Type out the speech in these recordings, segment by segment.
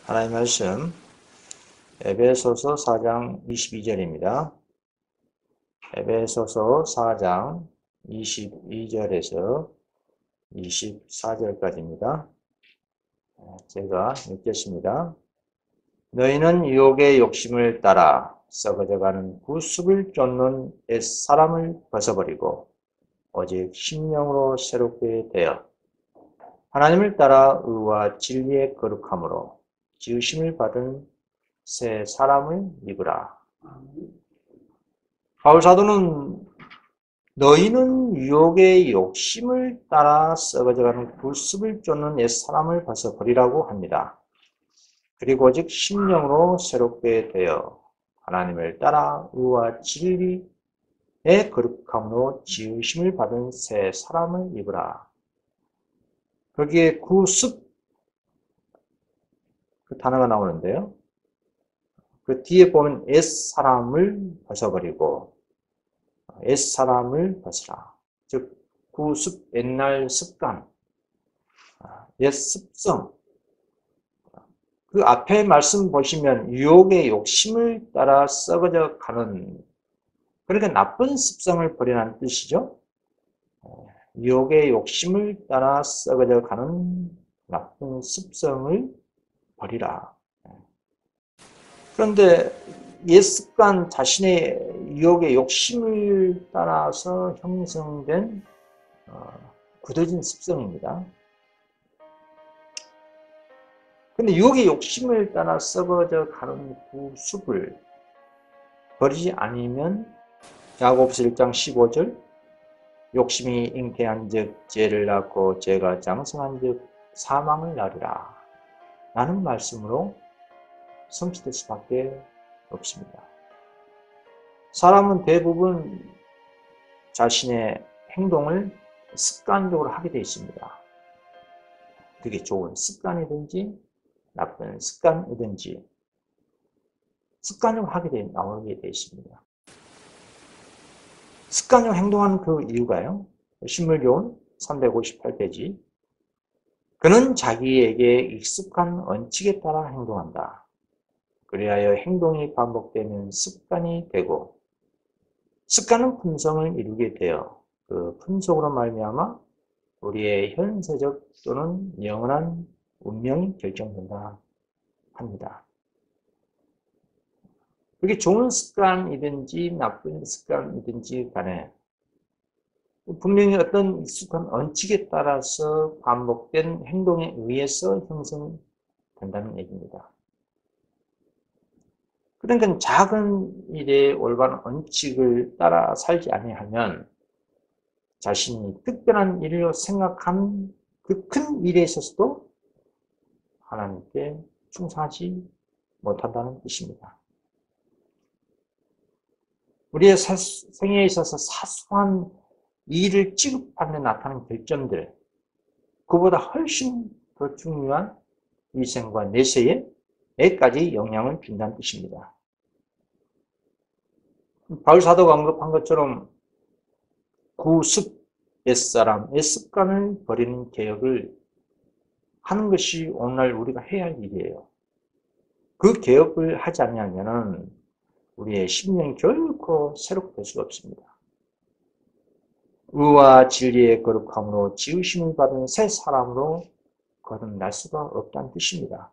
하나님 말씀 에베소서 4장 22절입니다. 에베소서 4장 22절에서 24절까지입니다. 제가 읽겠습니다. 너희는 유혹의 욕심을 따라 썩어져가는 구습을 쫓는 옛사람을 벗어버리고 오직 심령으로 새롭게 되어 하나님을 따라 의와 진리의 거룩함으로 지으심을 받은 새 사람을 입으라. 바울 사도는 너희는 유혹의 욕심을 따라 썩어져가는 구습을 쫓는 옛 사람을 벗어버리라고 합니다. 그리고 오직 심령으로 새롭게 되어 하나님을 따라 의와 진리의 거룩함으로 지으심을 받은 새 사람을 입으라. 거기에 구습 그 단어가 나오는데요. 그 뒤에 보면 옛사람을 벗어버리고 옛사람을 벗으라. 즉 구습, 옛날 습관, 옛 습성. 그 앞에 말씀 보시면 유혹의 욕심을 따라 썩어져 가는, 그러니까 나쁜 습성을 버리라는 뜻이죠. 유혹의 욕심을 따라 썩어져 가는 나쁜 습성을 버리라. 그런데 옛 습관, 자신의 유혹의 욕심을 따라서 형성된 굳어진 습성입니다. 그런데 유혹의 욕심을 따라 썩어져 가는 구습을 버리지 않으면 야고보서 1장 15절 욕심이 잉태한 즉 죄를 낳고 죄가 장성한 즉 사망을 낳으리라 라는 말씀으로 성취될 수밖에 없습니다. 사람은 대부분 자신의 행동을 습관적으로 하게 되어 있습니다. 그게 좋은 습관이든지 나쁜 습관이든지 습관적으로 나오게 되어 있습니다. 습관적으로 행동하는 그 이유가요. 신물교훈 358페이지 그는 자기에게 익숙한 원칙에 따라 행동한다. 그리하여 행동이 반복되면 습관이 되고 습관은 품성을 이루게 되어 그 품성으로 말미암아 우리의 현세적 또는 영원한 운명이 결정된다 합니다. 그게 좋은 습관이든지 나쁜 습관이든지 간에 분명히 어떤 익숙한 원칙에 따라서 반복된 행동에 의해서 형성된다는 얘기입니다. 그러니까 작은 일에 올바른 원칙을 따라 살지 아니하면 자신이 특별한 일로 생각한 그 큰 일에 있어서도 하나님께 충성하지 못한다는 뜻입니다. 우리의 생애에 있어서 사소한 일을 취급하는 데 나타나는 결점들, 그보다 훨씬 더 중요한 위생과 내세에까지 영향을 준다는 뜻입니다. 바울 사도가 언급한 것처럼 구습, 옛사람, 옛습관을 버리는 개혁을 하는 것이 오늘날 우리가 해야 할 일이에요. 그 개혁을 하지 않으면 우리의 심령이 결코 새롭게 될 수가 없습니다. 의와 진리의 거룩함으로 지으심을 받은 새 사람으로 거듭날 수가 없다는 뜻입니다.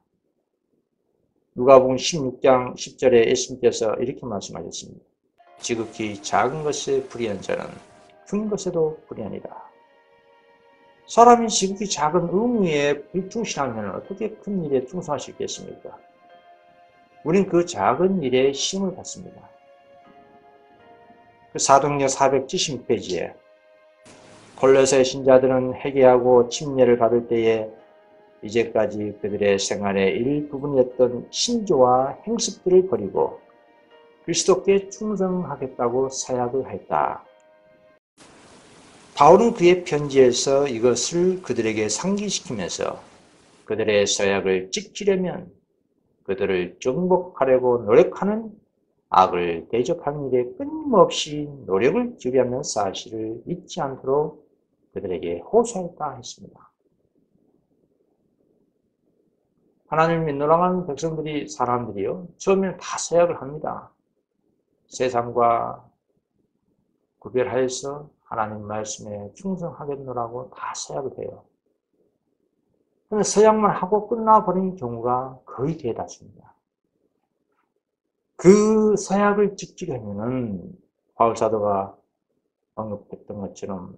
누가복음 16장 10절에 예수님께서 이렇게 말씀하셨습니다. 지극히 작은 것에 불의한 자는 큰 것에도 불의하니라. 사람이 지극히 작은 의무에 불충실하면 어떻게 큰 일에 충성할 수 있겠습니까? 우린 그 작은 일에 시험을 받습니다. 그 사도행전 476페이지에 골로새 신자들은 회개하고 침례를 받을 때에 이제까지 그들의 생활의 일부분이었던 신조와 행습들을 버리고 그리스도께 충성하겠다고 서약을 했다. 바울은 그의 편지에서 이것을 그들에게 상기시키면서 그들의 서약을 지키려면 그들을 정복하려고 노력하는 악을 대적하는 일에 끊임없이 노력을 기울여야 하는 사실을 잊지 않도록 그들에게 호소했다 했습니다. 하나님을 믿노라는 백성들이, 사람들이요, 처음에는 다 서약을 합니다. 세상과 구별하여서 하나님 말씀에 충성하겠노라고 다 서약을 해요. 그런데 서약만 하고 끝나버리는 경우가 거의 대다수입니다. 그 서약을 지키려면은 바울사도가 언급했던 것처럼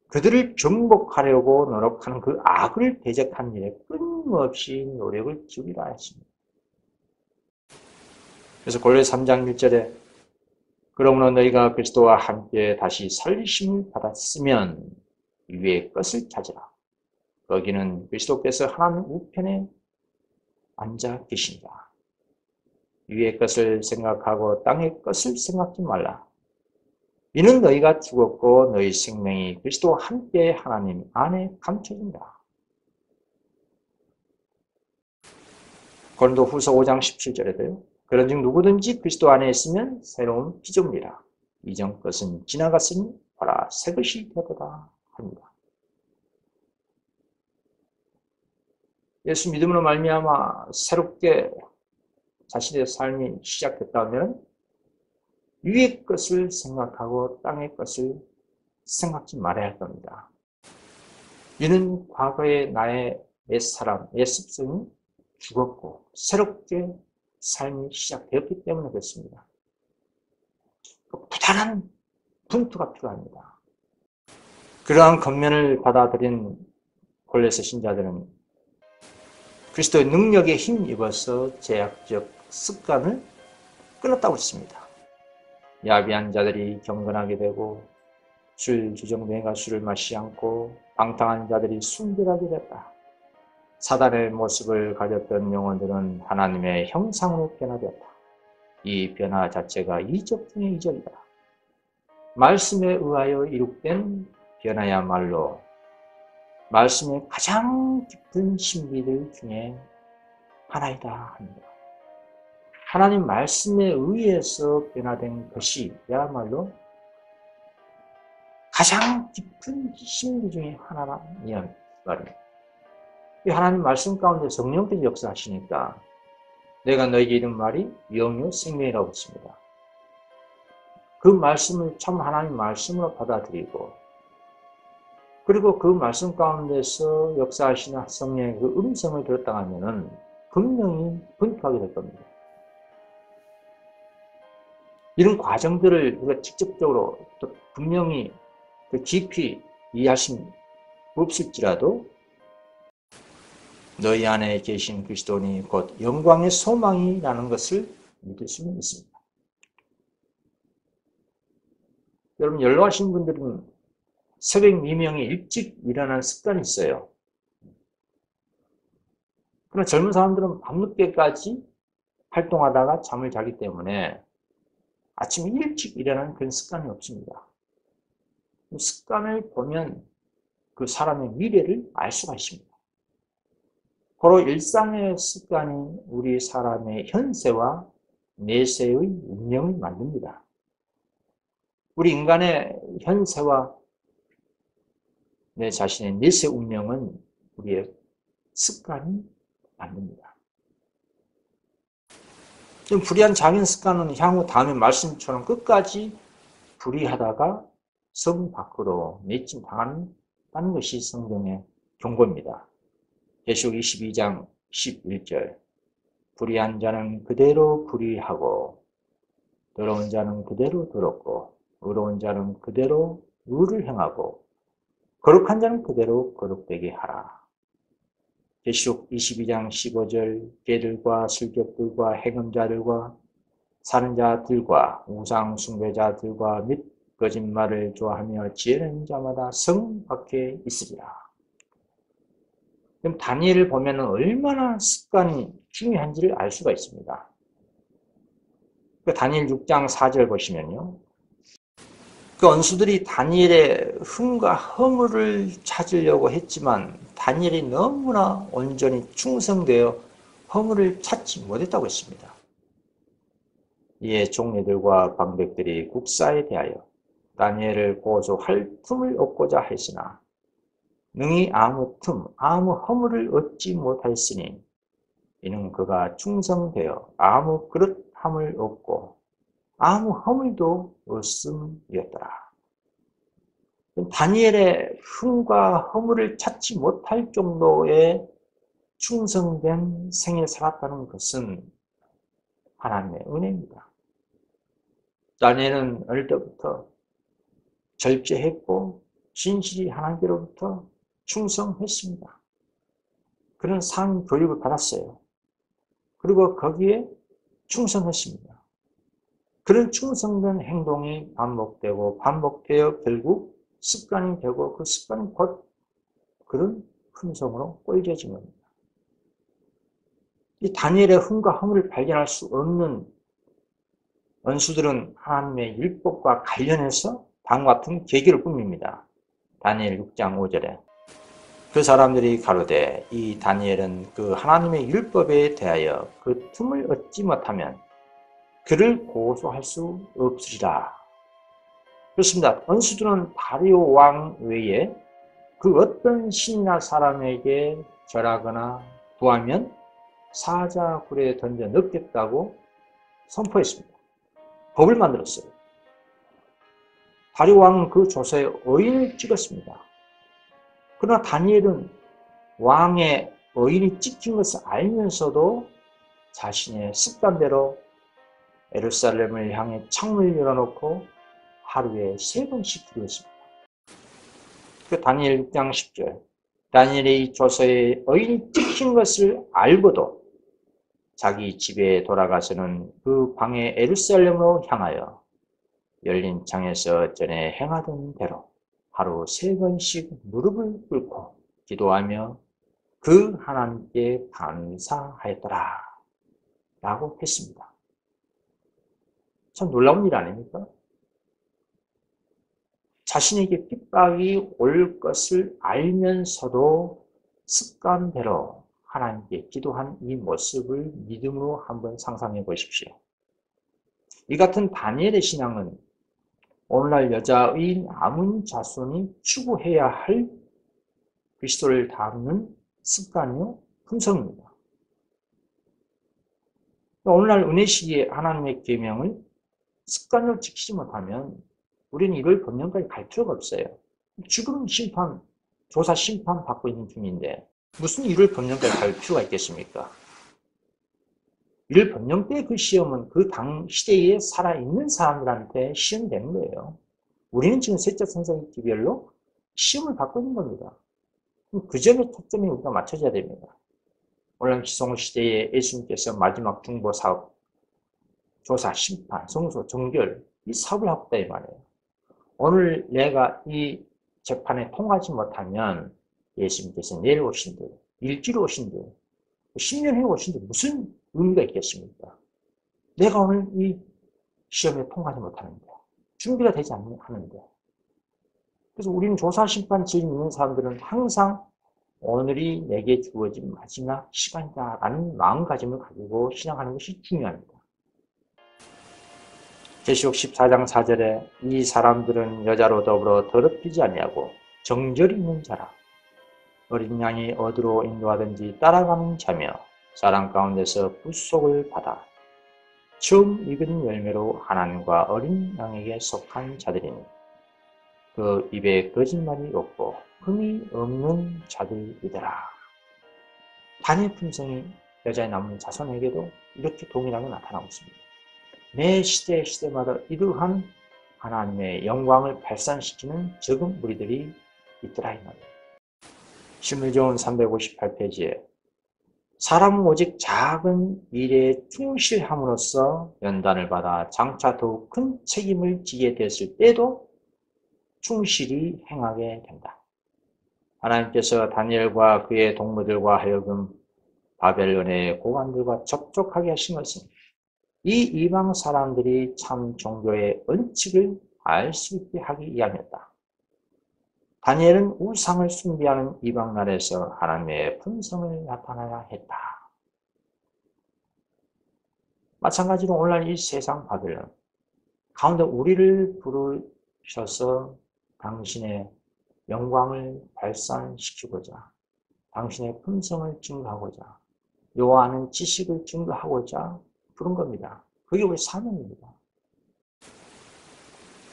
그들을 정복하려고 노력하는 그 악을 대적하는 일에 끊임없이 노력을 기울이라 했습니다. 그래서 골로새 3장 1절에 그러므로 너희가 그리스도와 함께 다시 살리심을 받았으면 위의 것을 찾으라. 거기는 그리스도께서 하나님 우편에 앉아 계십니다. 위의 것을 생각하고 땅의 것을 생각지 말라. 이는 너희가 죽었고 너희 생명이 그리스도와 함께 하나님 안에 감춰진다. 고린도후서 5장 17절에도요. 그런즉 누구든지 그리스도 안에 있으면 새로운 피조물이라. 이전 것은 지나갔으니 보라 새 것이 되도다 합니다. 예수 믿음으로 말미암아 새롭게 자신의 삶이 시작됐다면 위의 것을 생각하고 땅의 것을 생각지 말아야 할 겁니다. 이는 과거의 나의 옛사람, 옛습성이 죽었고 새롭게 삶이 시작되었기 때문에 그렇습니다. 부단한 분투가 필요합니다. 그러한 겉면을 받아들인 골로새 신자들은 그리스도의 능력에 힘입어서 제약적 습관을 끊었다고 했습니다. 야비한 자들이 경건하게 되고 술 주정뱅이가 술을 마시지 않고 방탕한 자들이 순결하게 됐다. 사단의 모습을 가졌던 영혼들은 하나님의 형상으로 변화되었다. 이 변화 자체가 이적 중의 이적이다. 말씀에 의하여 이룩된 변화야말로 말씀의 가장 깊은 신비들 중에 하나이다 합니다. 하나님 말씀에 의해서 변화된 것이야말로 가장 깊은 신비 중에 하나라는 말입니다. 이 하나님 말씀 가운데 성령께서 역사하시니까 내가 너에게 이른 말이 영요 생명이라고 했습니다. 그 말씀을 참 하나님 말씀으로 받아들이고 그리고 그 말씀 가운데서 역사하시는 성령의 그 음성을 들었다 하면은 분명히 분투하게 될 겁니다. 이런 과정들을 우리가 직접적으로 또 분명히 깊이 이해할 수 없을지라도 너희 안에 계신 그리스도니 곧 영광의 소망이라는 것을 믿을 수는 있습니다. 여러분 연로하신 분들은 새벽 미명에 일찍 일어나는 습관이 있어요. 그러나 젊은 사람들은 밤늦게까지 활동하다가 잠을 자기 때문에 아침 일찍 일어나는 그런 습관이 없습니다. 그 습관을 보면 그 사람의 미래를 알 수가 있습니다. 바로 일상의 습관이 우리 사람의 현세와 내세의 운명을 만듭니다. 우리 인간의 현세와 내 자신의 내세 운명은 우리의 습관이 만듭니다. 좀 불의한 작은 습관은 향후 다음에 말씀처럼 끝까지 불의하다가 성 밖으로 내침 당하는 것이 성경의 경고입니다. 계시록 22장 11절 불의한 자는 그대로 불의하고 더러운 자는 그대로 더럽고 의로운 자는 그대로 의를 행하고 거룩한 자는 그대로 거룩되게 하라. 계시록 22장 15절 개들과 술객들과 행음자들과 사는 자들과 우상 숭배자들과 및 거짓말을 좋아하며 지혜는 자마다 성 밖에 있으리라. 그럼 다니엘을 보면 얼마나 습관이 중요한지를 알 수가 있습니다. 다니엘 6장 4절 보시면요. 그 원수들이 다니엘의 흠과 허물을 찾으려고 했지만 다니엘이 너무나 온전히 충성되어 허물을 찾지 못했다고 했습니다. 이에 종리들과 방백들이 국사에 대하여 다니엘을 고소할 틈을 얻고자 했으나 능히 아무 틈, 아무 허물을 얻지 못하였으니 이는 그가 충성되어 아무 그릇함을 얻고 아무 허물도 없음이었더라. 다니엘의 흠과 허물을 찾지 못할 정도의 충성된 생을 살았다는 것은 하나님의 은혜입니다. 다니엘은 어릴 때부터 절제했고 진실이 하나님께로부터 충성했습니다. 그런 상 교육을 받았어요. 그리고 거기에 충성했습니다. 그런 충성된 행동이 반복되고 반복되어 결국 습관이 되고 그 습관이 곧 그런 흠성으로 꼴져진 겁니다. 이 다니엘의 흠과 허물을 발견할 수 없는 원수들은 하나님의 율법과 관련해서 다음과 같은 계기를 꾸밉니다. 다니엘 6장 5절에 그 사람들이 가로되 이 다니엘은 그 하나님의 율법에 대하여 그 틈을 얻지 못하면 그를 고소할 수 없으리라. 그렇습니다. 원수들은 다리오 왕 외에 그 어떤 신이나 사람에게 절하거나 구하면 사자굴에 던져 넣겠다고 선포했습니다. 법을 만들었어요. 다리오 왕은 그 조서에 어인을 찍었습니다. 그러나 다니엘은 왕의 어인이 찍힌 것을 알면서도 자신의 습관대로 예루살렘을 향해 창문을 열어놓고 하루에 3번씩 기도했습니다. 그 다니엘 6장 10절 다니엘의 이 조서에 어인이 찍힌 것을 알고도 자기 집에 돌아가서는 그 방에 예루살렘으로 향하여 열린 창에서 전에 행하던 대로 하루 3번씩 무릎을 꿇고 기도하며 그 하나님께 감사하였더라 라고 했습니다. 참 놀라운 일 아닙니까? 자신에게 핍박이 올 것을 알면서도 습관대로 하나님께 기도한 이 모습을 믿음으로 한번 상상해 보십시오. 이 같은 다니엘의 신앙은 오늘날 여자의 남은 자손이 추구해야 할 그리스도를 닮는 습관이요, 품성입니다. 오늘날 은혜 시기에 하나님의 계명을 습관으로 지키지 못하면 우리는 이걸 법령까지 갈 필요가 없어요. 지금 심판, 조사 심판 받고 있는 중인데 무슨 이를 법령까지 갈 필요가 있겠습니까? 이를 법령 때 그 시험은 그 당 시대에 살아있는 사람들한테 시험되는 거예요. 우리는 지금 세적 선생 기별로 시험을 받고 있는 겁니다. 그 점에 초점이 우리가 맞춰져야 됩니다. 오늘날 지성호 시대에 예수님께서 마지막 중보 사업, 조사, 심판, 성소, 정결 이 사업을 하고 있다 이 말이에요. 오늘 내가 이 재판에 통하지 못하면 예수님께서 내일 오신들, 일주일 오신들, 10년 후에 오신들 무슨 의미가 있겠습니까? 내가 오늘 이 시험에 통하지 못하는데, 준비가 되지 않는데. 그래서 우리는 조사, 심판, 지을 있는 사람들은 항상 오늘이 내게 주어진 마지막 시간이다라는 마음가짐을 가지고 신앙하는 것이 중요합니다. 계시록 14장 4절에 이 사람들은 여자로 더불어 더럽히지 아니하고 정절이 있는 자라 어린 양이 어디로 인도하든지 따라가는 자며 사람 가운데서 부속을 받아 처음 익은 열매로 하나님과 어린 양에게 속한 자들이니 그 입에 거짓말이 없고 흠이 없는 자들이더라. 다니엘 품성이 여자의 남은 자손에게도 이렇게 동일하게 나타나고 있습니다. 매 시대마다 이러한 하나님의 영광을 발산시키는 적은 무리들이 있더라 이 말이에요. 신물정원 358페이지에 사람은 오직 작은 일에 충실함으로써 연단을 받아 장차 더욱 큰 책임을 지게 됐을 때도 충실히 행하게 된다. 하나님께서 다니엘과 그의 동무들과 하여금 바벨론의 고관들과 접촉하게 하신 것은 이 이방 사람들이 참 종교의 원칙을 알 수 있게 하기 위함이었다. 다니엘은 우상을 숭배하는 이방 나라에서 하나님의 품성을 나타내야 했다. 마찬가지로 오늘날 이 세상 바벨론 가운데 우리를 부르셔서 당신의 영광을 발산시키고자 당신의 품성을 증거하고자 요하는 지식을 증거하고자 부른 겁니다. 그게 우리 사명입니다.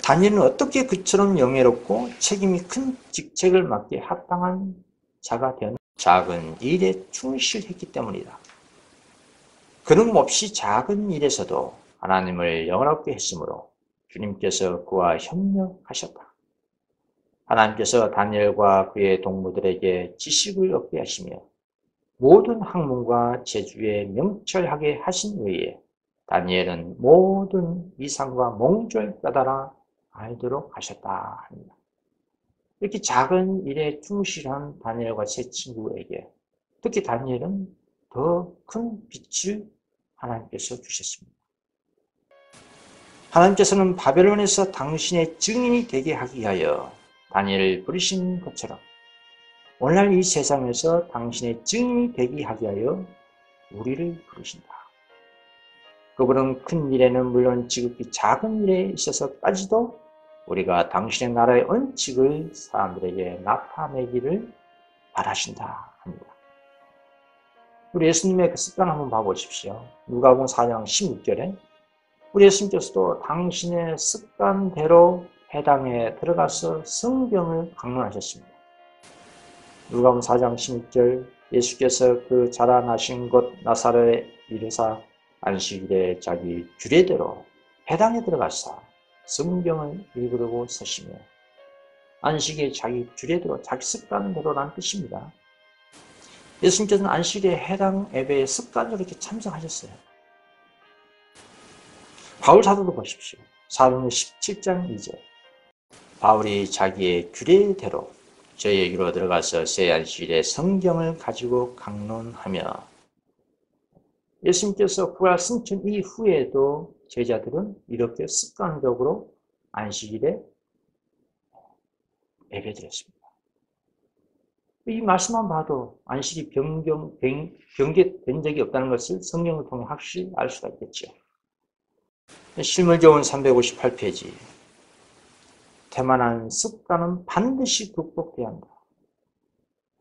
다니엘은 어떻게 그처럼 영예롭고 책임이 큰 직책을 맡기에 합당한 자가 되었나? 작은 일에 충실했기 때문이다. 그는 몹시 작은 일에서도 하나님을 영원하게 했으므로 주님께서 그와 협력하셨다. 하나님께서 다니엘과 그의 동무들에게 지식을 얻게 하시며 모든 학문과 재주에 명철하게 하신 후에 다니엘은 모든 이상과 몽조를 깨달아 알도록 하셨다 합니다. 이렇게 작은 일에 충실한 다니엘과 세 친구에게 특히 다니엘은 더 큰 빛을 하나님께서 주셨습니다. 하나님께서는 바벨론에서 당신의 증인이 되게 하기 위하여 다니엘을 부르신 것처럼 오늘날 이 세상에서 당신의 증인이 되게 하기 위하여 우리를 부르신다. 그분은 큰 일에는 물론 지극히 작은 일에 있어서까지도 우리가 당신의 나라의恩축을 사람들에게 나타내기를 바라신다 합니다. 우리 예수님의 그 습관 한번 봐보십시오. 누가복음 4장 16절에 우리 예수님께서도 당신의 습관대로 회당에 들어가서 성경을 강론하셨습니다. 누가복음 4장 16절 예수께서 그 자라나신 곳 나사렛에 이르사 안식일에 자기 규례대로 회당에 들어가서 성경을 읽으려고 서시며 안식일에 자기 규례대로 자기 습관대로라는 뜻입니다. 예수님께서는 안식일에 해당 예배에 습관으로 이렇게 참석하셨어요. 바울 사도도 보십시오. 사도행전 17장 2절 바울이 자기의 규례대로 저에게로 들어가서 새 안식일에 성경을 가지고 강론하며 예수님께서 부활 승천 이후에도 제자들은 이렇게 습관적으로 안식일에 예배드렸습니다. 이 말씀만 봐도 안식이 변개된 적이 없다는 것을 성경을 통해 확실히 알 수가 있겠죠. 실물 좋은 358페이지 태만한 습관은 반드시 극복해야 한다.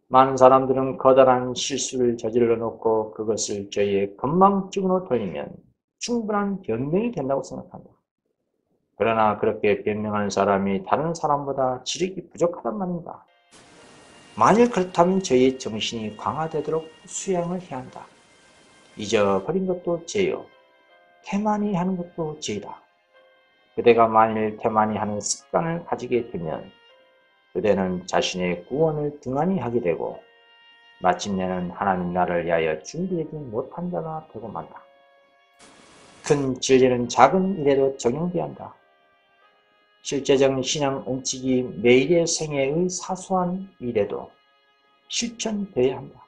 많은 사람들은 커다란 실수를 저질러 놓고 그것을 저희의 건망증으로 돌리면 충분한 변명이 된다고 생각한다. 그러나 그렇게 변명하는 사람이 다른 사람보다 지력이 부족하단 말입니다. 만일 그렇다면 저희의 정신이 강화되도록 수양을 해야 한다. 잊어버린 것도 죄요. 태만히 하는 것도 죄이다. 그대가 만일 태만히 하는 습관을 가지게 되면 그대는 자신의 구원을 등한히 하게 되고 마침내는 하나님 나라를 위하여 준비하지 못한 자가 되고 만다. 큰 진리는 작은 일에도 적용돼야 한다. 실제적인 신앙 원칙이 매일의 생애의 사소한 일에도 실천되어야 한다.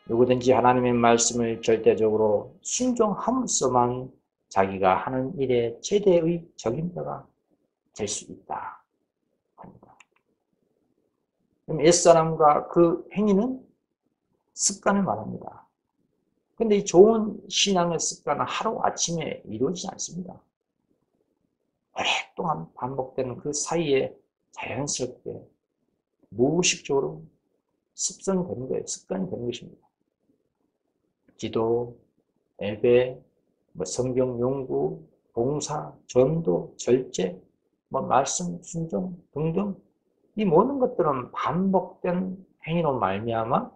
누구든지 하나님의 말씀을 절대적으로 순종함으로써만 자기가 하는 일의 최대의 적임자가 될 수 있다 합니다. 그럼 옛사람과 그 행위는 습관을 말합니다. 그런데 이 좋은 신앙의 습관은 하루아침에 이루어지지 않습니다. 오랫동안 반복되는 그 사이에 자연스럽게 무의식적으로 습성이 되는 거예요. 습관이 되는 것입니다. 기도, 예배, 성경 연구, 봉사, 전도, 절제, 말씀, 순종 등등 이 모든 것들은 반복된 행위로 말미암아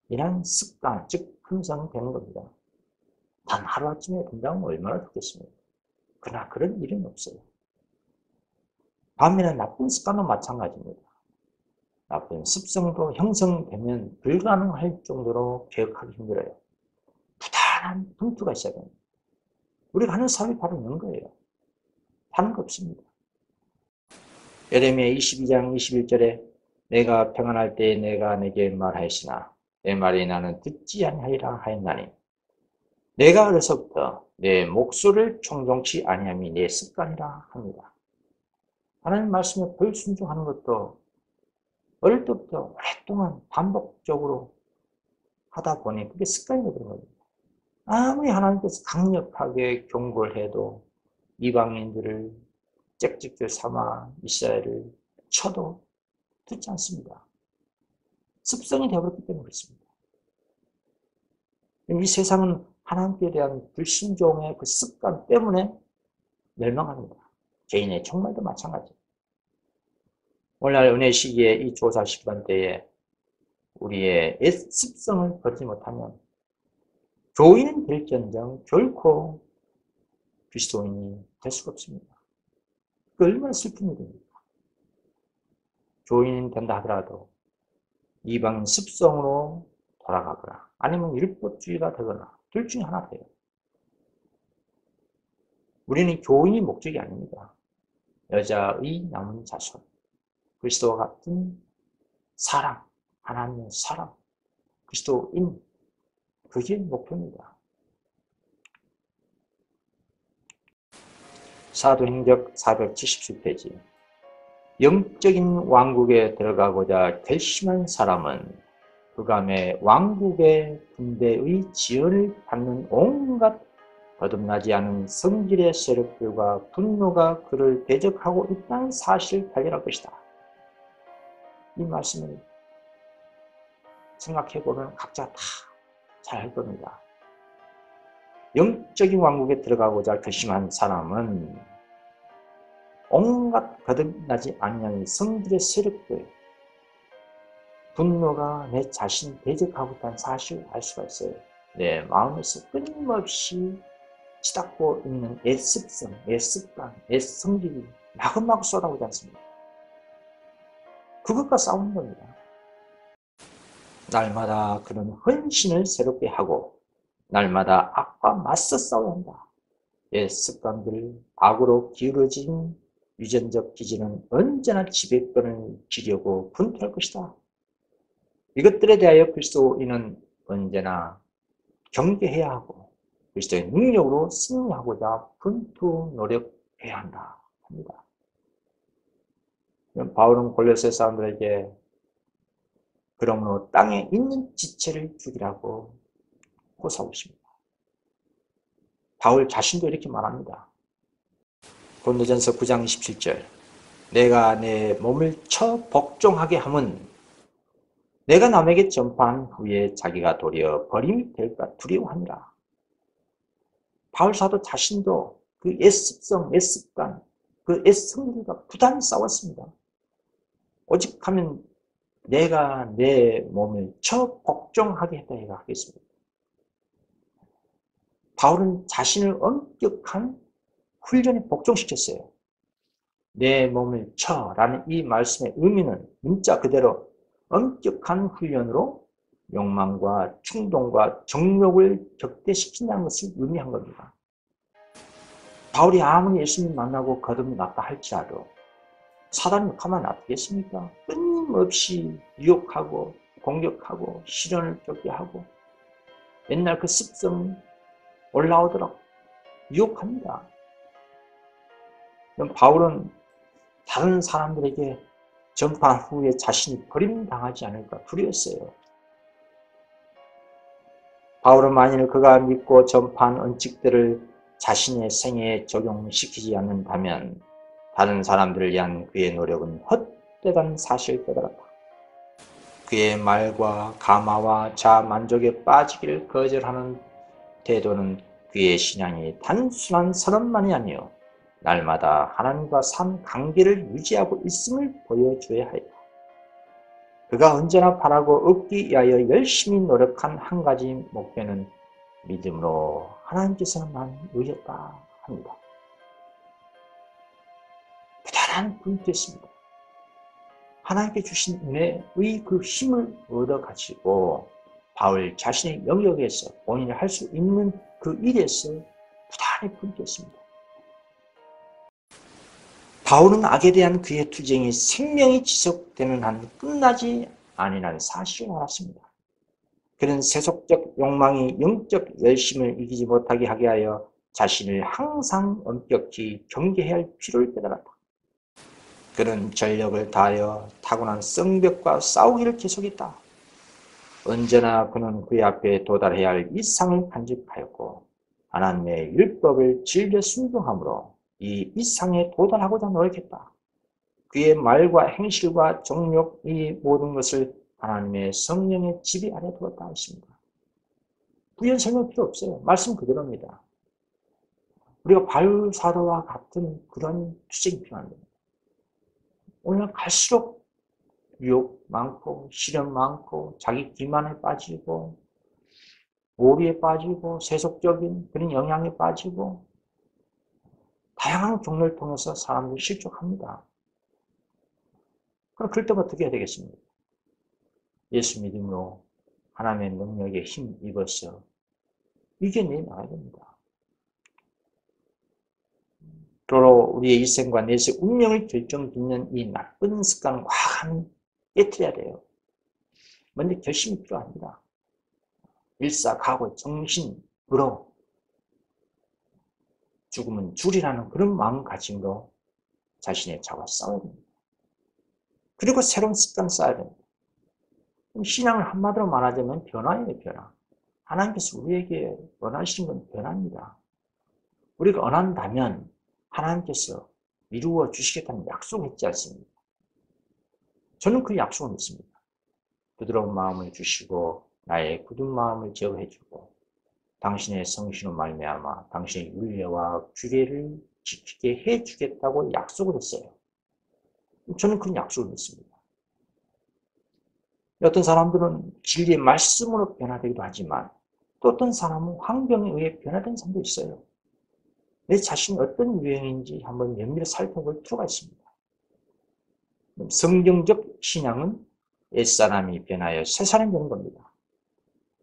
이런 습관, 즉 품성이 되는 겁니다. 단 하루아침에 된다면 얼마나 좋겠습니까? 그러나 그런 일은 없어요. 반면에 나쁜 습관도 마찬가지입니다. 나쁜 습성도 형성되면 불가능할 정도로 개혁하기 힘들어요. 부단한 분투가 있어야 됩니다. 우리가 하는 사업이 바로 이런 거예요. 다른 거 없습니다. 예레미야 22장 21절에 내가 평안할 때에 내가 내게 말하였으나 내 말이 나는 듣지 아니하리라 하였나니 내가 어려서부터 내 목소리를 청종치 아니함이 내 습관이라 합니다. 하나님 말씀에 불순종하는 것도 어릴 때부터 오랫동안 반복적으로 하다 보니 그게 습관이 되는 겁니다. 아무리 하나님께서 강력하게 경고를 해도 이방인들을 짹짹죄 삼아 이스라엘을 쳐도 듣지 않습니다. 습성이 되어버렸기 때문에 그렇습니다. 이 세상은 하나님께 대한 불순종의 그 습관 때문에 멸망합니다. 개인의 정말도 마찬가지. 오늘날 은혜 시기에 이 조사 시간 때에 우리의 옛 습성을 버리지 못하면 교인은 될지언정 결코 그리스도인이 될 수가 없습니다. 그 얼마나 슬픈 일입니까? 교인이 된다 하더라도 이방 습성으로 돌아가거나 아니면 율법주의가 되거나 둘 중에 하나 돼요. 우리는 교인이 목적이 아닙니다. 여자의 남은 자손, 그리스도와 같은 사랑, 하나님의 사랑, 그리스도인, 그게 목표입니다. 사도행적 477페이지. 영적인 왕국에 들어가고자 결심한 사람은 그감의 왕국의 군대의 지원을 받는 온갖 거듭나지 않은 성질의 세력들과 분노가 그를 대적하고 있다는 사실을 발견할 것이다. 이 말씀을 생각해보면 각자 다 잘 할 겁니다. 영적인 왕국에 들어가고자 결심한 사람은 온갖 거듭나지 않는 성질의 세력들, 분노가 내 자신을 대적하고 있다는 사실을 알 수가 있어요. 내 마음에서 끊임없이 치닫고 있는 옛 습성, 옛 습관, 옛 성질이 마구마구 쏟아오지 않습니다. 그것과 싸우는 겁니다. 날마다 그런 헌신을 새롭게 하고 날마다 악과 맞서 싸워야 한다. 옛 습관들, 악으로 기울어진 유전적 기질은 언제나 지배권을 지려고 분투할 것이다. 이것들에 대하여 그리스도인은 언제나 경계해야 하고 그리스도의 능력으로 승리하고자 분투 노력해야 한다 합니다. 바울은 골로새 사람들에게 그러므로 땅에 있는 지체를 죽이라고 호소하고 있습니다. 바울 자신도 이렇게 말합니다. 고린도전서 9장 27절. 내가 내 몸을 쳐 복종하게 함은 내가 남에게 전파한 후에 자기가 도리어 버림이 될까 두려워하니라. 바울 사도 자신도 그 옛 습성, 옛 습관, 그 옛 성질과 부단히 싸웠습니다. 오직 하면 내가 내 몸을 쳐 복종하게 했다 해가 하겠습니다. 바울은 자신을 엄격한 훈련에 복종시켰어요. 내 몸을 쳐라는 이 말씀의 의미는 문자 그대로 엄격한 훈련으로 욕망과 충동과 정욕을 격대시킨다는 것을 의미한 겁니다. 바울이 아무리 예수님 만나고 거듭났다 할지라도 사단이 가만 놔두겠습니까? 끊임없이 유혹하고 공격하고 시련을 쫓게 하고 옛날 그 습성이 올라오도록 유혹합니다. 바울은 다른 사람들에게 전파한 후에 자신이 버림당하지 않을까 두려웠어요. 바울은 만일 그가 믿고 전파한 원칙들을 자신의 생애에 적용시키지 않는다면 다른 사람들을 위한 그의 노력은 헛되다는 사실을 깨달았다. 그의 말과 가마와 자만족에 빠지기를 거절하는 태도는 그의 신앙이 단순한 선언만이 아니요 날마다 하나님과 산 관계를 유지하고 있음을 보여줘야 하였다. 그가 언제나 바라고 얻기 위하여 열심히 노력한 한 가지 목표는 믿음으로 하나님께서만 누렸다 합니다. 부단한 분투였습니다. 하나님께 주신 은혜의 그 힘을 얻어가지고 바울 자신의 영역에서 본인이 할 수 있는 그 일에서 부단히 분투했습니다. 바울은 악에 대한 그의 투쟁이 생명이 지속되는 한 끝나지 아니라는 사실을 알았습니다. 그는 세속적 욕망이 영적 열심을 이기지 못하게 하게 하여 자신을 항상 엄격히 경계해야 할 필요를 깨달았다. 그는 전력을 다하여 타고난 성벽과 싸우기를 계속했다. 언제나 그는 그의 앞에 도달해야 할 이상을 간직하였고 하나님의 율법을 즐겨 순종함으로 이 이상에 도달하고자 노력했다. 그의 말과 행실과 정욕 이 모든 것을 하나님의 성령의 지배 아래 두었다 했습니다. 부연 설명 필요 없어요. 말씀 그대로입니다. 우리가 바울사도와 같은 그런 투쟁이 필요합니다. 오늘 갈수록 유혹 많고 시련 많고 자기 기만에 빠지고 오리에 빠지고 세속적인 그런 영향에 빠지고 다양한 경로를 통해서 사람들이 실족합니다. 그럼 그럴 때면 어떻게 해야 되겠습니까? 예수 믿음으로 하나님의 능력에 힘 입어서 이겨내 나가야 됩니다. 또로 우리의 일생과 내세 운명을 결정짓는 이 나쁜 습관과 과감히 깨트려야 돼요. 먼저 결심이 필요합니다. 일사각오 정신으로 죽으면 줄이라는 그런 마음가짐으로 자신의 자와 싸워야 됩니다. 그리고 새로운 습관 쌓아야 됩니다. 신앙을 한마디로 말하자면 변화예요, 변화. 하나님께서 우리에게 원하시는 건 변화입니다. 우리가 원한다면 하나님께서 이루어 주시겠다는 약속을 했지 않습니까? 저는 그 약속을 믿습니다. 부드러운 마음을 주시고 나의 굳은 마음을 제어해 주고 당신의 성신으로 말미암아 당신의 윤례와 규례를 지키게 해 주겠다고 약속을 했어요. 저는 그 약속을 믿습니다. 어떤 사람들은 진리의 말씀으로 변화되기도 하지만 또 어떤 사람은 환경에 의해 변화된 사람도 있어요. 내 자신이 어떤 유형인지 한번 면밀히 살펴볼 필요가 있습니다. 성경적 신앙은 옛사람이 변하여 새사람이 되는 겁니다.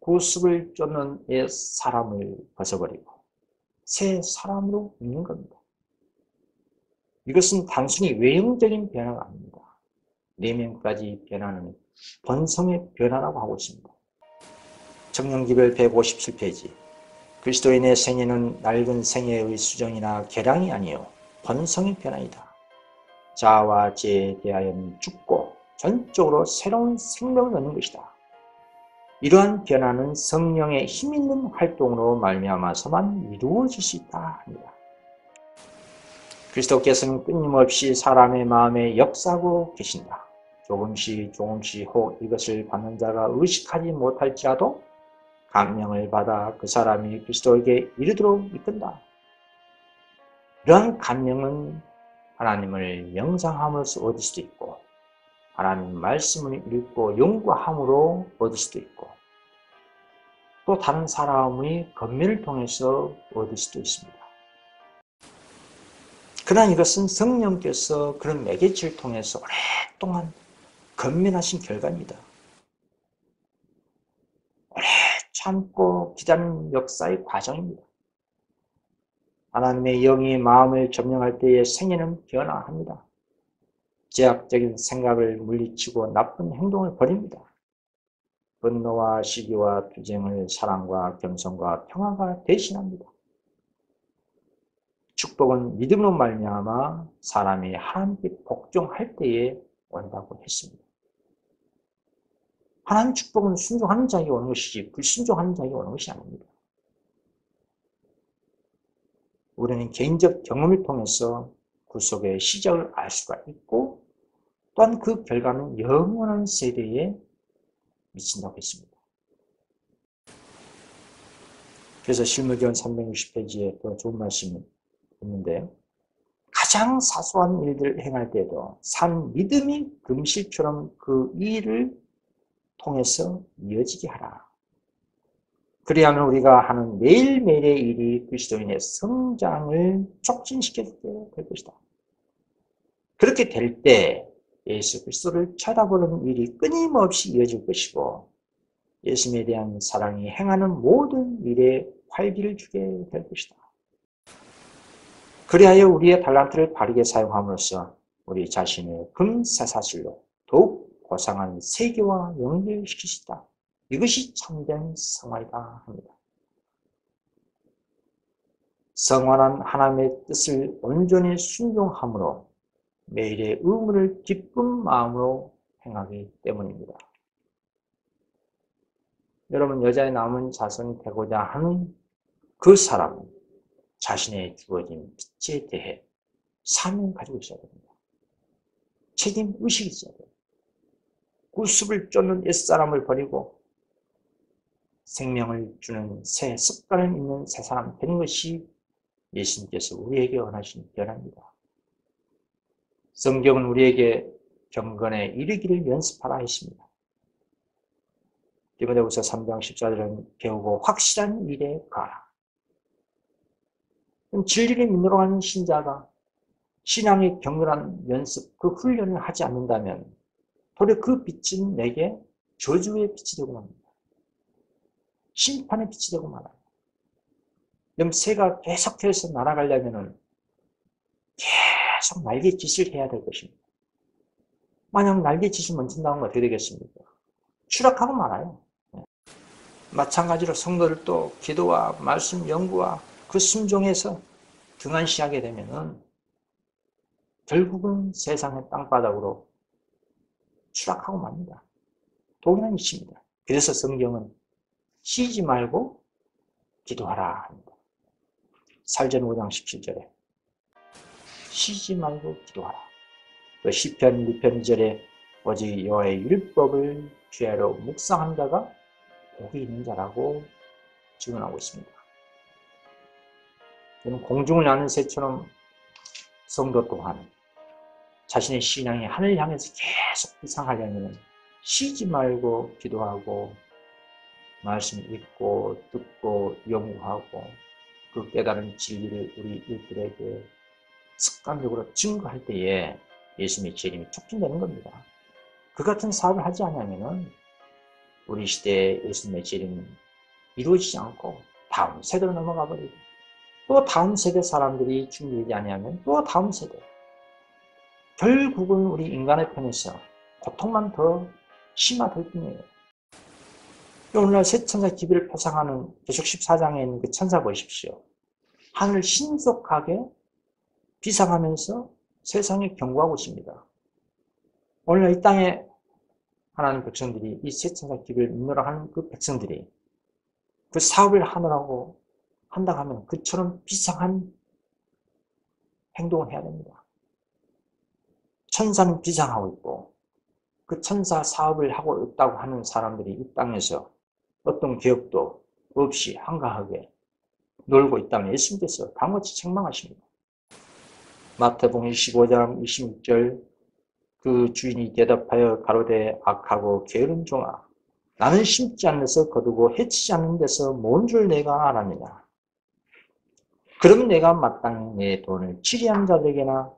구습을 쫓는 옛사람을 벗어버리고 새 사람으로 있는 겁니다. 이것은 단순히 외형적인 변화가 아닙니다. 내면까지 변하는 본성의 변화라고 하고 있습니다. 청년기별 157페이지 그리스도인의 생애는 낡은 생애의 수정이나 개량이 아니요 본성의 변화이다. 자아와 죄에 대하여는 죽고 전적으로 새로운 생명을 얻는 것이다. 이러한 변화는 성령의 힘있는 활동으로 말미암아서만 이루어질 수 있다 합니다. 그리스도께서는 끊임없이 사람의 마음에 역사하고 계신다. 조금씩 혹 이것을 받는 자가 의식하지 못할지라도 감명을 받아 그 사람이 그리스도에게 이르도록 이끈다. 이러한 감명은 하나님을 명상함으로써 얻을 수도 있고 하나님 말씀을 읽고 연구함으로 얻을 수도 있고 또 다른 사람의 건면을 통해서 얻을 수도 있습니다. 그러나 이것은 성령께서 그런 매개체를 통해서 오랫동안 건면하신 결과입니다. 오래 참고 기다리는 역사의 과정입니다. 하나님의 영이 마음을 점령할 때의 생애는 변화합니다. 제약적인 생각을 물리치고 나쁜 행동을 버립니다. 분노와 시기와 투쟁을 사랑과 겸손과 평화가 대신합니다. 축복은 믿음으로 말미암아 사람이 하나님께 복종할 때에 온다고 했습니다. 하나님 축복은 순종하는 자에게 오는 것이지 불순종하는 자에게 오는 것이 아닙니다. 우리는 개인적 경험을 통해서 구속의 시작을 알 수가 있고 또한 그 결과는 영원한 세대에 미친다고 했습니다. 그래서 실무기원 360페이지에 또 좋은 말씀이 있는데 가장 사소한 일들을 행할 때도 산 믿음이 금실처럼 그 일을 통해서 이어지게 하라. 그리하면 우리가 하는 매일매일의 일이 그리스도인의 성장을 촉진시키게 될 것이다. 그렇게 될 때 예수 그리스도를 쳐다보는 일이 끊임없이 이어질 것이고 예수님에 대한 사랑이 행하는 모든 일에 활기를 주게 될 것이다. 그리하여 우리의 달란트를 바르게 사용함으로써 우리 자신의 금쇠사슬로 더욱 고상한 세계와 연결시킬 수 있다. 이것이 참된 성화이다 합니다. 성화는 하나님의 뜻을 온전히 순종함으로 매일의 의무를 기쁜 마음으로 행하기 때문입니다. 여러분, 여자의 남은 자손이 되고자 하는 그 사람은 자신의 주어진 빛에 대해 사명을 가지고 있어야 됩니다. 책임의식이 있어야 돼요. 구습을 쫓는 옛사람을 버리고 생명을 주는 새 습관을 있는 새 사람 되는 것이 예수님께서 우리에게 원하신 변화입니다. 성경은 우리에게 경건에 이르기를 연습하라 했습니다. 디모데후서 3장 14절은 배우고 확실한 일에 가라. 진리를 믿으러 가는 신자가 신앙의 경건한 연습, 그 훈련을 하지 않는다면 도리어 그 빛은 내게 저주의 빛이 되고 맙니다. 심판의 빛이 되고 말아요. 그럼 새가 계속해서 날아가려면 계속 날개짓을 해야 될 것입니다. 만약 날개짓이 먼저 나오면 어떻게 되겠습니까? 추락하고 말아요. 마찬가지로 성도들도 기도와 말씀 연구와 그 순종에서 등한시하게 되면은 결국은 세상의 땅바닥으로 추락하고 맙니다. 동일한 이치입니다. 그래서 성경은 쉬지 말고 기도하라 합니다. 살전 5장 17절에 쉬지 말고 기도하라. 또 시편 6편 2절에 오직 여호와의 율법을 주야로 묵상한 자가 복이 있는 자라고 증언하고 있습니다. 공중을 나는 새처럼 성도 또한 자신의 신앙이 하늘을 향해서 계속 비상하려면 쉬지 말고 기도하고 말씀 읽고 듣고 연구하고 그 깨달은 진리를 우리 이웃들에게 습관적으로 증거할 때에 예수님의 재림이 촉진되는 겁니다. 그 같은 사업을 하지 않으면 우리 시대에 예수님의 재림은 이루어지지 않고 다음 세대로 넘어가 버리고 또 다음 세대 사람들이 준비되지 않으면 또 다음 세대, 결국은 우리 인간의 편에서 고통만 더 심화될 뿐이에요. 오늘날 새 천사 기별을 표상하는 계속 14장에 있는 그 천사 보십시오. 하늘을 신속하게 비상하면서 세상에 경고하고 있습니다. 오늘날 이 땅에 하나님 백성들이, 이 새 천사 기별을 믿노라 하는 그 백성들이 그 사업을 하느라고 한다 하면 그처럼 비상한 행동을 해야 됩니다. 천사는 비상하고 있고 그 천사 사업을 하고 있다고 하는 사람들이 이 땅에서 어떤 기업도 없이 한가하게 놀고 있다면 예수님께서 다음같이 책망하십니다. 마태복음 25장 26절 그 주인이 대답하여 가로되 악하고 게으른 종아 나는 심지 않는 데서 거두고 해치지 않는 데서 뭔 줄 내가 알았느냐. 그러면 내가 마땅히 내 돈을 치리한 자들에게나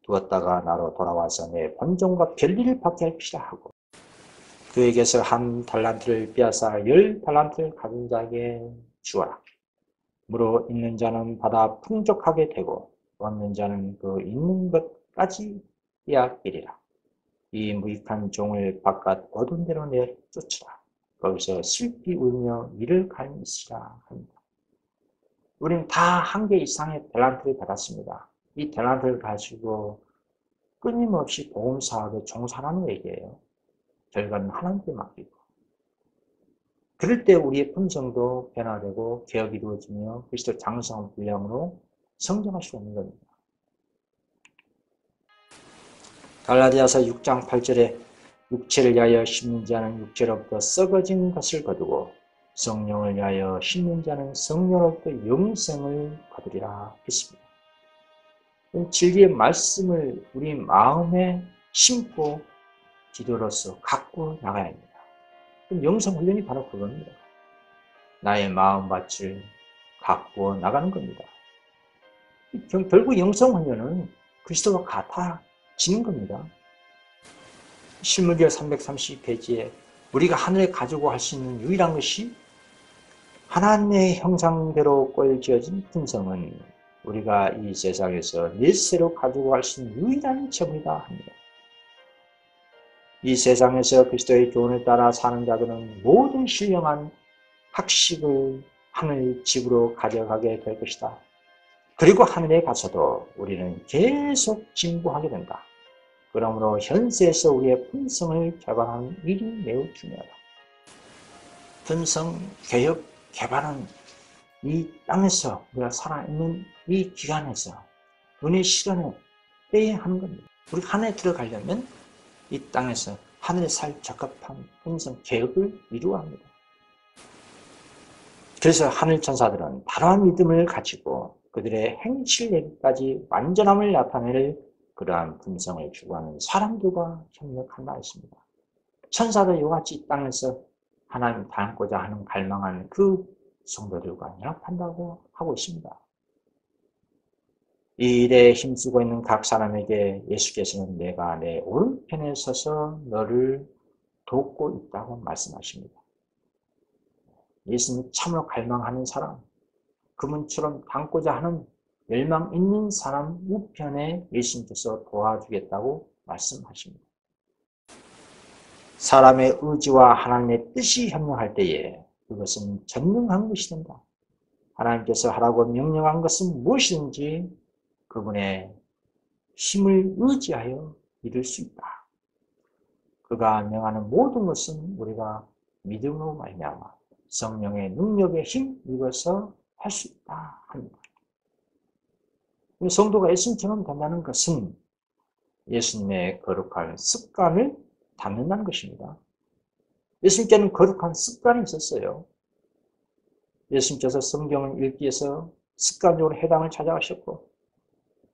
두었다가 나로 돌아와서 내 본종과 별일을 받게 할지라 하고 그에게서 한 달란트를 빼앗아 10달란트를 가진 자에게 주어라. 무로 있는 자는 받아 풍족하게 되고 없는 자는 그 있는 것까지 빼앗기리라. 이 무익한 종을 바깥 어두운 데로 내쫓으라. 거기서 슬피 울며 이를 갈미시라 합니다. 우리는 다 한 개 이상의 달란트를 받았습니다. 이 달란트를 가지고 끊임없이 복음사업에 종사하는 얘기예요. 결과는 하나님께 맡기고. 그럴 때 우리의 품성도 변화되고 개혁이 이루어지며 그리스도 장성한 분량으로 성장할 수 있는 겁니다. 갈라디아서 6장 8절에 육체를 위하여 심는 자는 육체로부터 썩어진 것을 거두고 성령을 위하여 심는 자는 성령으로부터 영생을 거두리라 했습니다. 진리의 말씀을 우리 마음에 심고 기도로서 갖고 나가야 합니다. 영성 훈련이 바로 그겁니다. 나의 마음밭을 가꾸어 나가는 겁니다. 결국 영성 훈련은 그리스도와 같아지는 겁니다. 실무기어 332페이지에 우리가 하늘에 가지고 할 수 있는 유일한 것이 하나님의 형상대로 꼴지어진 품성은 우리가 이 세상에서 넷세로 가지고 갈 수 있는 유일한 체험이다 합니다. 이 세상에서 그리스도의 교훈을 따라 사는 자들은 모든 신령한 학식을 하늘 집으로 가져가게 될 것이다. 그리고 하늘에 가서도 우리는 계속 진보하게 된다. 그러므로 현세에서 우리의 품성을 개발하는 일이 매우 중요하다. 품성 개혁 개발은 이 땅에서 우리가 살아있는 이 기간에서 은혜 시간에 빼야 하는 겁니다. 우리가 하늘에 들어가려면 이 땅에서 하늘에 살 적합한 본성 개혁을 이루어야 합니다. 그래서 하늘 천사들은 바로한 믿음을 가지고 그들의 행실에까지 완전함을 나타낼 그러한 품성을 추구하는 사람들과 협력한다 했습니다. 천사도 이와 같이 이 땅에서 하나님 닮고자 하는 갈망하는 그 성도들과 연합한다고 하고 있습니다. 이 일에 힘쓰고 있는 각 사람에게 예수께서는 내가 내 오른편에 서서 너를 돕고 있다고 말씀하십니다. 예수님 참으로 갈망하는 사람, 그분처럼 닮고자 하는 열망 있는 사람 우편에 예수님께서 도와주겠다고 말씀하십니다. 사람의 의지와 하나님의 뜻이 협력할 때에 그것은 전능한 것이 된다. 하나님께서 하라고 명령한 것은 무엇이든지 그분의 힘을 의지하여 이룰 수 있다. 그가 명하는 모든 것은 우리가 믿음으로 말미암아 성령의 능력에 힘 입어서 할 수 있다 합니다. 성도가 예수님처럼 된다는 것은 예수님의 거룩한 습관을 담는다는 것입니다. 예수님께는 거룩한 습관이 있었어요. 예수님께서 성경을 읽기 위해서 습관적으로 해당을 찾아가셨고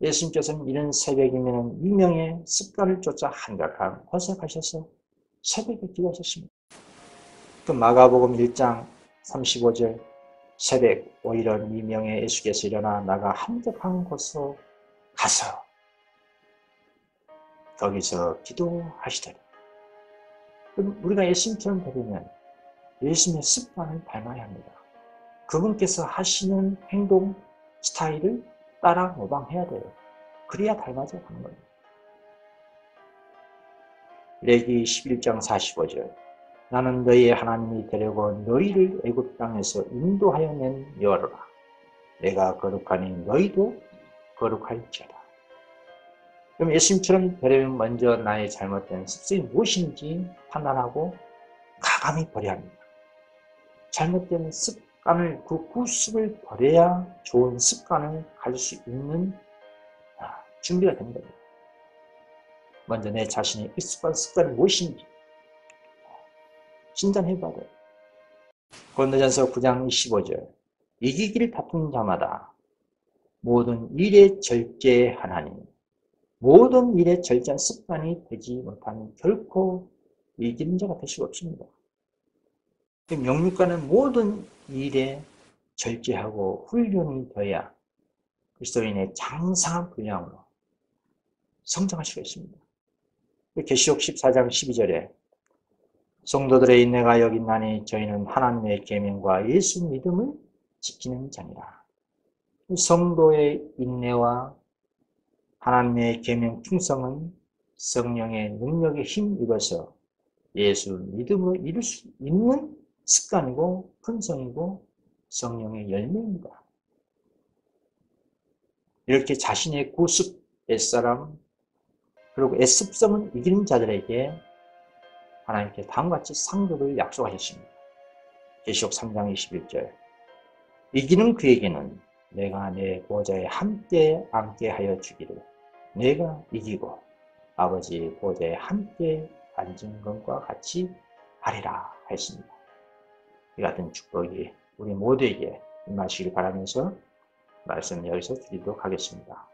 예수님께서는 이런 새벽이면 이명의 습관을 쫓아 한적한 곳에 가셔서 새벽에 기도하셨습니다. 그 마가복음 1장 35절 새벽 오이런 이명에 예수께서 일어나 나가 한적한 곳으로 가서 거기서 기도하시더라. 그럼 우리가 예수님처럼 되려면 예수님의 습관을 닮아야 합니다. 그분께서 하시는 행동 스타일을 따라 모방해야 돼요. 그래야 닮아져 가는 거예요. 레기 11장 45절 나는 너희의 하나님이 되려고 너희를 애굽 땅에서 인도하여 낸 여호와라. 내가 거룩하니 너희도 거룩할지어다. 그럼 예수님처럼 되려면 먼저 나의 잘못된 습성이 무엇인지 판단하고 가감히 버려야 합니다. 잘못된 습관을 그 구습을 버려야 좋은 습관을 가질 수 있는 준비가 된 겁니다. 먼저 내 자신의 익숙한 습관이 무엇인지 진단해봐야 돼요. 고린도전서 9장 25절 이기기를 다투는 자마다 모든 일에 절제하나니 모든 일에 절제한 습관이 되지 못하면 결코 이기는 자가 될 수가 없습니다. 영육과는 모든 일에 절제하고 훈련이 되어야 그리스도인의 장성한 분량으로 성장할 수가 있습니다. 계시록 14장 12절에 성도들의 인내가 여기 있나니 저희는 하나님의 계명과 예수 믿음을 지키는 자니라. 성도의 인내와 하나님의 계명 충성은 성령의 능력에 힘입어서 예수 믿음을 이룰 수 있는 습관이고 근성이고 성령의 열매입니다. 이렇게 자신의 구습, 옛사람, 그리고 애습성을 이기는 자들에게 하나님께 다음과 같이 상급을 약속하셨습니다. 계시록 3장 21절 이기는 그에게는 내가 내 보좌에 함께 앉게 하여 주기를 내가 이기고 아버지 보좌에 함께 앉은 것과 같이 하리라 했습니다. 이 같은 축복이 우리 모두에게 임하시길 바라면서 말씀 여기서 드리도록 하겠습니다.